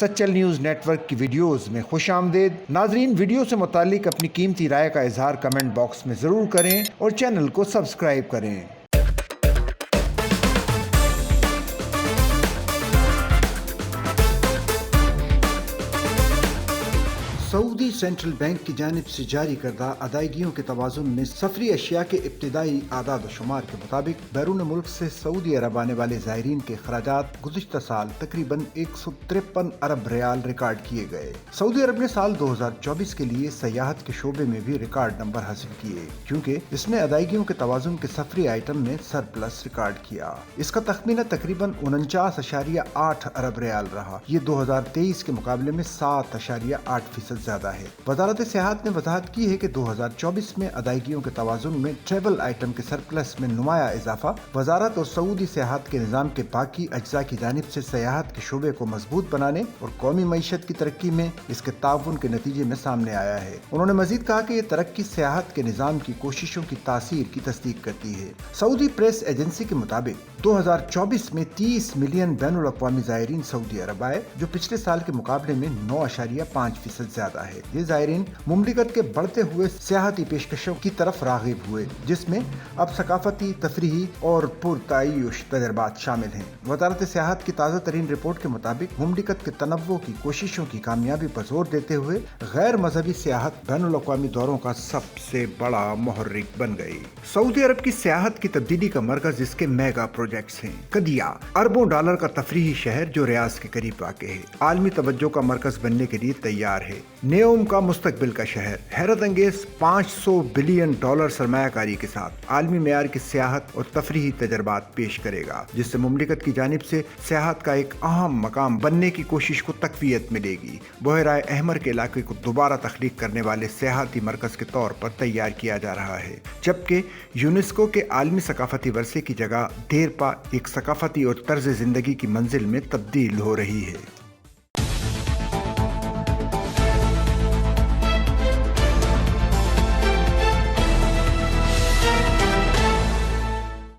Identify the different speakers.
Speaker 1: Sachal news net work کی videos میں خوش آمدید۔ ناظرین، ویڈیو سے متعلق اپنی قیمتی رائے کا اظہار کمنٹ باکس میں ضرور کریں اور چینل کو سبسکرائب کریں۔ سعودی سینٹرل بینک کی جانب سے جاری کردہ ادائیگیوں کے توازن میں سفری اشیاء کے ابتدائی اعداد و شمار کے مطابق بیرون ملک سے سعودی عرب آنے والے زائرین کے اخراجات گزشتہ سال تقریباً 153 ارب ریال ریکارڈ کیے گئے۔ سعودی عرب نے سال 2024 کے لیے سیاحت کے شعبے میں بھی ریکارڈ نمبر حاصل کیے، کیونکہ اس نے ادائیگیوں کے توازن کے سفری آئٹم میں سرپلس ریکارڈ کیا۔ اس کا تخمینہ تقریباً 49.8 ارب ریال رہا۔ یہ 2023 کے مقابلے میں 7.8% زیادہ ہے۔ وزارت سیاحت نے وضاحت کی ہے کہ 2024 میں ادائیگیوں کے توازن میں ٹریول آئٹم کے سرپلس میں نمایاں اضافہ وزارت اور سعودی سیاحت کے نظام کے باقی اجزاء کی جانب سے سیاحت کے شعبے کو مضبوط بنانے اور قومی معیشت کی ترقی میں اس کے تعاون کے نتیجے میں سامنے آیا ہے۔ انہوں نے مزید کہا کہ یہ ترقی سیاحت کے نظام کی کوششوں کی تاثیر کی تصدیق کرتی ہے۔ سعودی پریس ایجنسی کے مطابق 2024 میں 30 ملین بین الاقوامی زائرین سعودی عرب آئے، جو پچھلے سال کے مقابلے میں 9.5% زیادہ ہے۔ یہ زائرین مملکت کے بڑھتے ہوئے سیاحتی پیشکشوں کی طرف راغب ہوئے، جس میں اب ثقافتی، تفریحی اور پرتعیش تجربات شامل ہیں۔ وزارت سیاحت کی تازہ ترین رپورٹ کے مطابق مملکت کے تنوع کی کوششوں کی کامیابی پر زور دیتے ہوئے غیر مذہبی سیاحت بین الاقوامی دوروں کا سب سے بڑا محرک بن گئی۔ سعودی عرب کی سیاحت کی تبدیلی کا مرکز اس کے میگا پروجیکٹس ہیں۔ قدیہ، اربوں ڈالر کا تفریحی شہر جو ریاض کے قریب واقع ہے، عالمی توجہ کا مرکز بننے کے لیے تیار ہے۔ نیوم کا مستقبل کا شہر حیرت انگیز $500 بلین سرمایہ کاری کے ساتھ عالمی معیار کی سیاحت اور تفریحی تجربات پیش کرے گا، جس سے مملکت کی جانب سے سیاحت کا ایک اہم مقام بننے کی کوشش کو تقویت ملے گی۔ بحیرہ احمر کے علاقے کو دوبارہ تخلیق کرنے والے سیاحتی مرکز کے طور پر تیار کیا جا رہا ہے، جبکہ یونیسکو کے عالمی ثقافتی ورثے کی جگہ دیرپا ایک ثقافتی اور طرز زندگی کی منزل میں تبدیل ہو رہی ہے۔